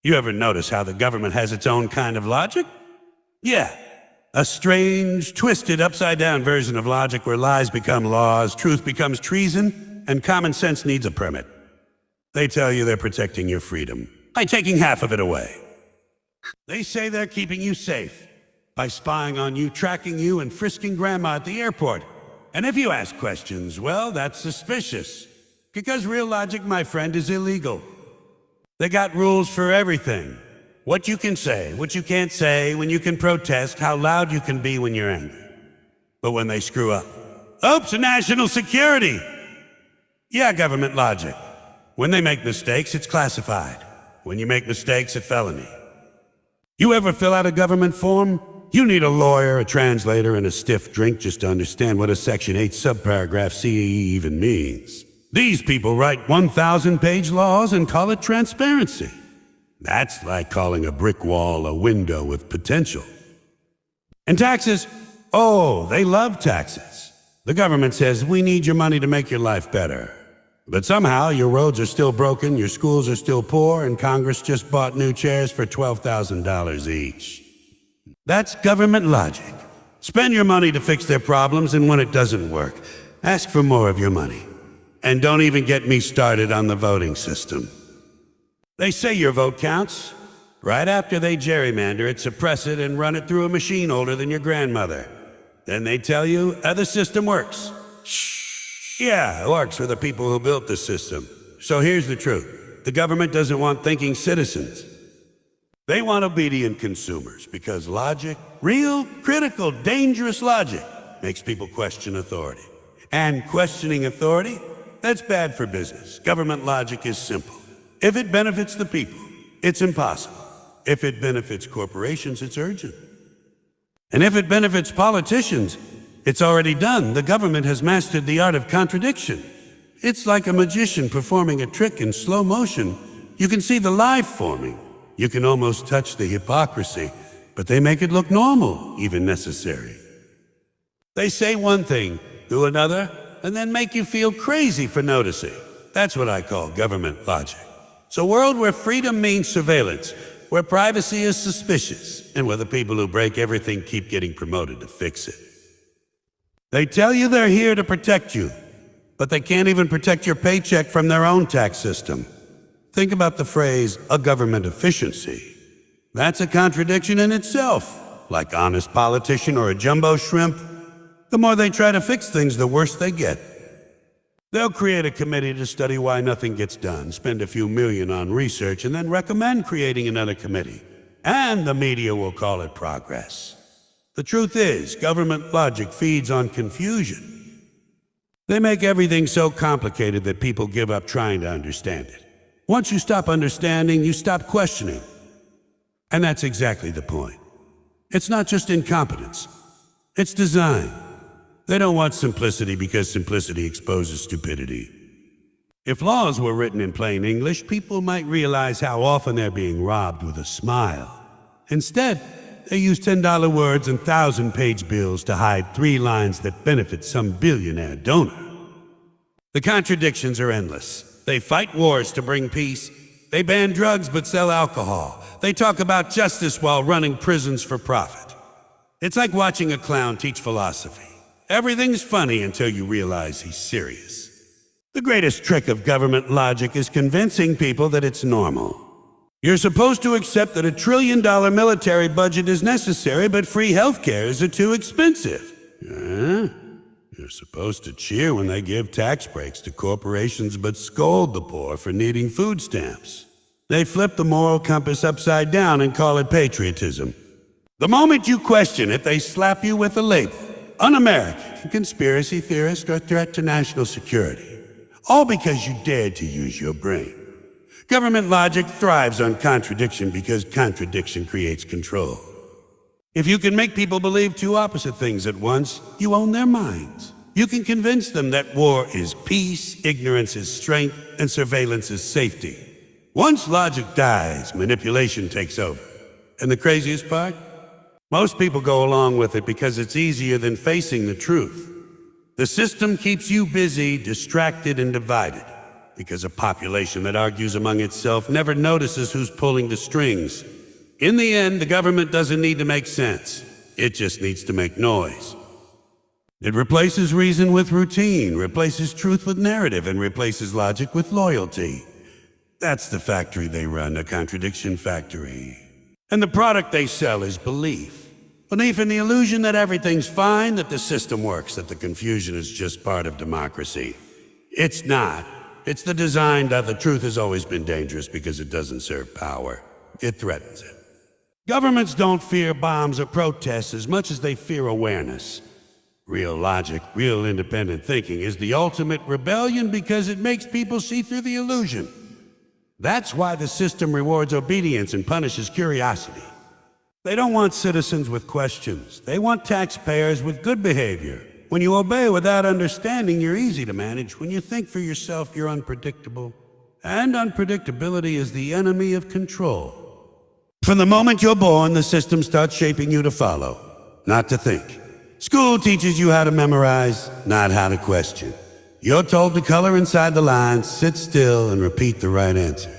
You ever notice how the government has its own kind of logic? Yeah, a strange, twisted, upside-down version of logic where lies become laws, truth becomes treason, and common sense needs a permit. They tell you they're protecting your freedom by taking half of it away. They say they're keeping you safe by spying on you, tracking you, and frisking grandma at the airport. And if you ask questions, well, that's suspicious. Because real logic, my friend, is illegal. They got rules for everything. What you can say, what you can't say, when you can protest, how loud you can be when you're angry. But when they screw up, oops, national security! Yeah, government logic. When they make mistakes, it's classified. When you make mistakes, it's felony. You ever fill out a government form? You need a lawyer, a translator, and a stiff drink just to understand what a Section 8 subparagraph CAE even means. These people write 1,000-page laws and call it transparency. That's like calling a brick wall a window with potential. And taxes? Oh, they love taxes. The government says, we need your money to make your life better. But somehow your roads are still broken, your schools are still poor, and Congress just bought new chairs for $12,000 each. That's government logic. Spend your money to fix their problems, and when it doesn't work, ask for more of your money. And don't even get me started on the voting system. They say your vote counts. Right after they gerrymander it, suppress it, and run it through a machine older than your grandmother. Then they tell you how the system works. Shh. Yeah, it works for the people who built the system. So here's the truth. The government doesn't want thinking citizens. They want obedient consumers because logic, real, critical, dangerous logic, makes people question authority. And questioning authority, that's bad for business. Government logic is simple. If it benefits the people, it's impossible. If it benefits corporations, it's urgent. And if it benefits politicians, it's already done. The government has mastered the art of contradiction. It's like a magician performing a trick in slow motion. You can see the lie forming. You can almost touch the hypocrisy, but they make it look normal, even necessary. They say one thing, do another, and then make you feel crazy for noticing. That's what I call government logic. It's a world where freedom means surveillance, where privacy is suspicious, and where the people who break everything keep getting promoted to fix it. They tell you they're here to protect you, but they can't even protect your paycheck from their own tax system. Think about the phrase, a government efficiency. That's a contradiction in itself. Like honest politician or a jumbo shrimp, the more they try to fix things, the worse they get. They'll create a committee to study why nothing gets done, spend a few million on research, and then recommend creating another committee. And the media will call it progress. The truth is, government logic feeds on confusion. They make everything so complicated that people give up trying to understand it. Once you stop understanding, you stop questioning. And that's exactly the point. It's not just incompetence. It's design. They don't want simplicity because simplicity exposes stupidity. If laws were written in plain English, people might realize how often they're being robbed with a smile. Instead, they use $10 words and 1,000-page bills to hide 3 lines that benefit some billionaire donor. The contradictions are endless. They fight wars to bring peace. They ban drugs but sell alcohol. They talk about justice while running prisons for profit. It's like watching a clown teach philosophy. Everything's funny until you realize he's serious. The greatest trick of government logic is convincing people that it's normal. You're supposed to accept that $1 trillion military budget is necessary, but free healthcare is too expensive. You're supposed to cheer when they give tax breaks to corporations but scold the poor for needing food stamps. They flip the moral compass upside down and call it patriotism. The moment you question it, they slap you with a label. Un-American, conspiracy theorist, or threat to national security. All because you dared to use your brain. Government logic thrives on contradiction because contradiction creates control. If you can make people believe 2 opposite things at once, you own their minds. You can convince them that war is peace, ignorance is strength, and surveillance is safety. Once logic dies, manipulation takes over. And the craziest part? Most people go along with it because it's easier than facing the truth. The system keeps you busy, distracted, and divided. because a population that argues among itself never notices who's pulling the strings. In the end, the government doesn't need to make sense. It just needs to make noise. It replaces reason with routine, replaces truth with narrative, and replaces logic with loyalty. That's the factory they run, a contradiction factory. And the product they sell is belief. Belief in the illusion that everything's fine, that the system works, that the confusion is just part of democracy. It's not. It's the design that the truth has always been dangerous because it doesn't serve power. It threatens it. Governments don't fear bombs or protests as much as they fear awareness. Real logic, real independent thinking is the ultimate rebellion because it makes people see through the illusion. That's why the system rewards obedience and punishes curiosity. They don't want citizens with questions. They want taxpayers with good behavior. When you obey without understanding, you're easy to manage. When you think for yourself, you're unpredictable. And unpredictability is the enemy of control. From the moment you're born, the system starts shaping you to follow, not to think. School teaches you how to memorize, not how to question. You're told to color inside the lines, sit still, and repeat the right answer.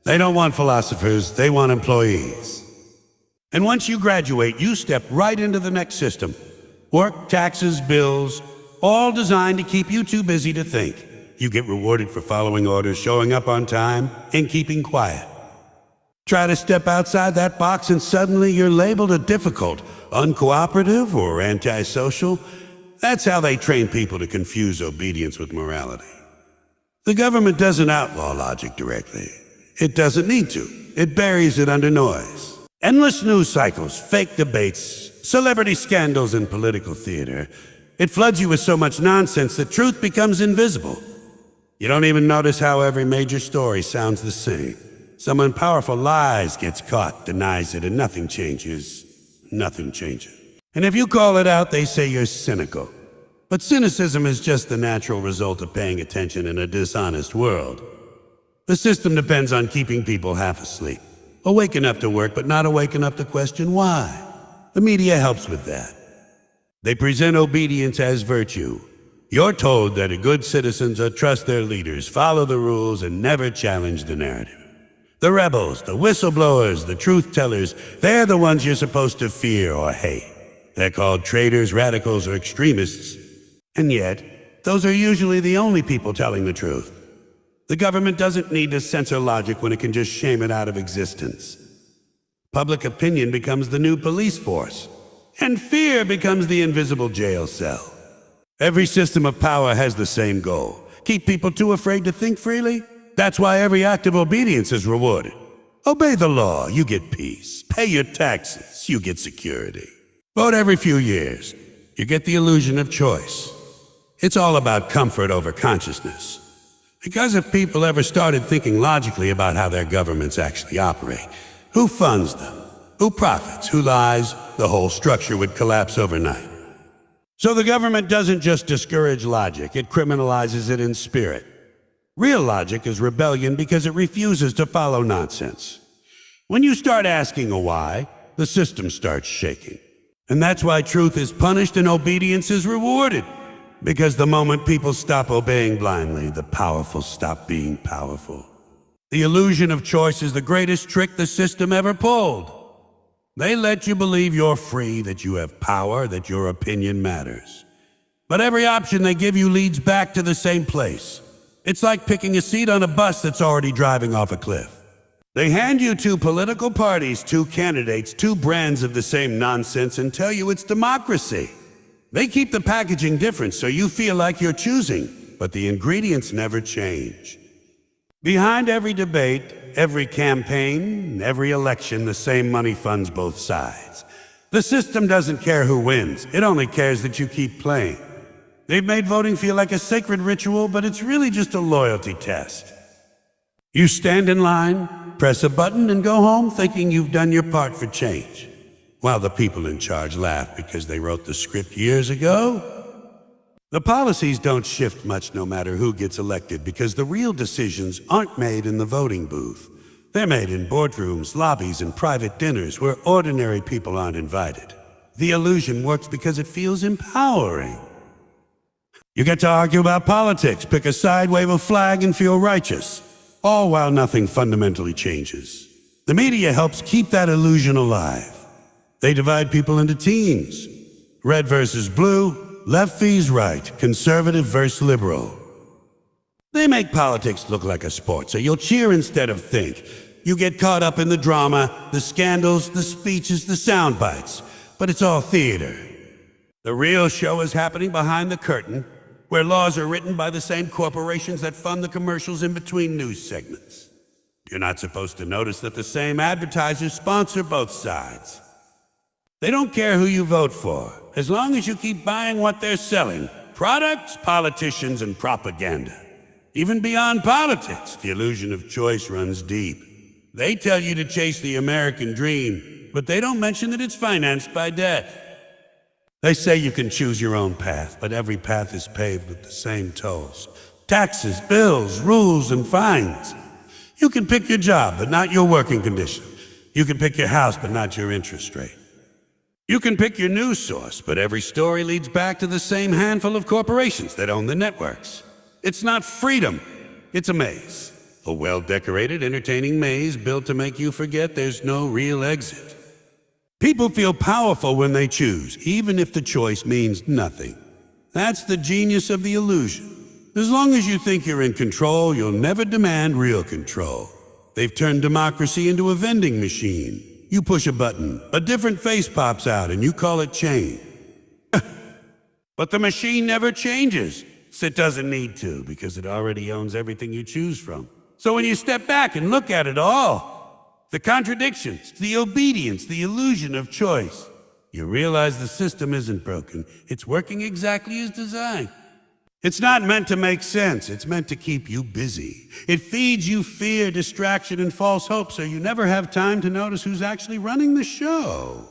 They don't want philosophers, they want employees. And once you graduate, you step right into the next system. Work, taxes, bills, all designed to keep you too busy to think. You get rewarded for following orders, showing up on time, and keeping quiet. Try to step outside that box and suddenly you're labeled a difficult, uncooperative, or antisocial. That's how they train people to confuse obedience with morality. The government doesn't outlaw logic directly. It doesn't need to. It buries it under noise. Endless news cycles, fake debates, celebrity scandals, and political theater. It floods you with so much nonsense that truth becomes invisible. You don't even notice how every major story sounds the same. Someone powerful lies, gets caught, denies it, and nothing changes. Nothing changes. And if you call it out, they say you're cynical. But cynicism is just the natural result of paying attention in a dishonest world. The system depends on keeping people half asleep. Awake enough to work, but not awake enough to question why. The media helps with that. They present obedience as virtue. You're told that good citizens trust their leaders, follow the rules, and never challenge the narrative. The rebels, the whistleblowers, the truth-tellers, they're the ones you're supposed to fear or hate. They're called traitors, radicals, or extremists. And yet, those are usually the only people telling the truth. The government doesn't need to censor logic when it can just shame it out of existence. Public opinion becomes the new police force, and fear becomes the invisible jail cell. Every system of power has the same goal: keep people too afraid to think freely. That's why every act of obedience is rewarded. Obey the law, you get peace. Pay your taxes, you get security. Vote every few years, you get the illusion of choice. It's all about comfort over consciousness. Because if people ever started thinking logically about how their governments actually operate, who funds them, who profits, who lies, the whole structure would collapse overnight. So the government doesn't just discourage logic, it criminalizes it in spirit. Real logic is rebellion because it refuses to follow nonsense. When you start asking a why, the system starts shaking. And that's why truth is punished and obedience is rewarded. Because the moment people stop obeying blindly, the powerful stop being powerful. The illusion of choice is the greatest trick the system ever pulled. They let you believe you're free, that you have power, that your opinion matters. But every option they give you leads back to the same place. It's like picking a seat on a bus that's already driving off a cliff. They hand you two political parties, two candidates, two brands of the same nonsense and tell you it's democracy. They keep the packaging different so you feel like you're choosing, but the ingredients never change. Behind every debate, every campaign, every election, the same money funds both sides. The system doesn't care who wins. It only cares that you keep playing. They've made voting feel like a sacred ritual, but it's really just a loyalty test. You stand in line, press a button, and go home thinking you've done your part for change, while the people in charge laugh because they wrote the script years ago. The policies don't shift much no matter who gets elected because the real decisions aren't made in the voting booth. They're made in boardrooms, lobbies, and private dinners where ordinary people aren't invited. The illusion works because it feels empowering. You get to argue about politics, pick a side, wave a flag, and feel righteous, all while nothing fundamentally changes. The media helps keep that illusion alive. They divide people into teams. Red versus blue, left vs right, conservative versus liberal. They make politics look like a sport, so you'll cheer instead of think. You get caught up in the drama, the scandals, the speeches, the sound bites. But it's all theater. The real show is happening behind the curtain, where laws are written by the same corporations that fund the commercials in between news segments. You're not supposed to notice that the same advertisers sponsor both sides. They don't care who you vote for, as long as you keep buying what they're selling: products, politicians, and propaganda. Even beyond politics, the illusion of choice runs deep. They tell you to chase the American dream, but they don't mention that it's financed by debt. They say you can choose your own path, but every path is paved with the same tolls: taxes, bills, rules, and fines. You can pick your job, but not your working condition. You can pick your house, but not your interest rate. You can pick your news source, but every story leads back to the same handful of corporations that own the networks. It's not freedom, it's a maze. A well-decorated, entertaining maze built to make you forget there's no real exit. People feel powerful when they choose, even if the choice means nothing. That's the genius of the illusion. As long as you think you're in control, you'll never demand real control. They've turned democracy into a vending machine. You push a button, a different face pops out, and you call it change. But the machine never changes. It doesn't need to, because it already owns everything you choose from. So when you step back and look at it all, the contradictions, the obedience, the illusion of choice, you realize the system isn't broken. It's working exactly as designed. It's not meant to make sense. It's meant to keep you busy. It feeds you fear, distraction, and false hope, so you never have time to notice who's actually running the show.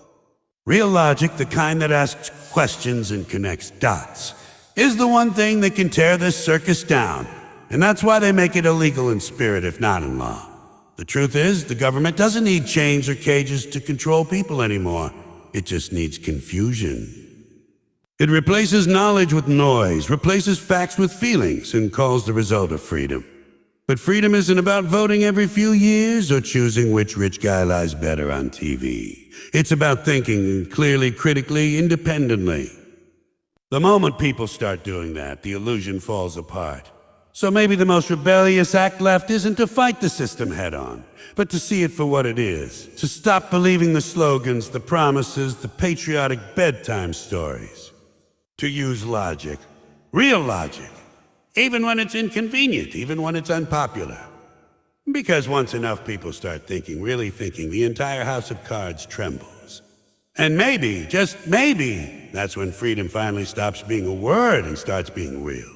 Real logic, the kind that asks questions and connects dots, is the one thing that can tear this circus down. And that's why they make it illegal in spirit, if not in law. The truth is, the government doesn't need chains or cages to control people anymore. It just needs confusion. It replaces knowledge with noise, replaces facts with feelings, and calls the result of freedom. But freedom isn't about voting every few years or choosing which rich guy lies better on TV. It's about thinking clearly, critically, independently. The moment people start doing that, the illusion falls apart. So maybe the most rebellious act left isn't to fight the system head-on, but to see it for what it is, to stop believing the slogans, the promises, the patriotic bedtime stories. To use logic, real logic, even when it's inconvenient, even when it's unpopular. Because once enough people start thinking, really thinking, the entire house of cards trembles. And maybe, just maybe, that's when freedom finally stops being a word and starts being real.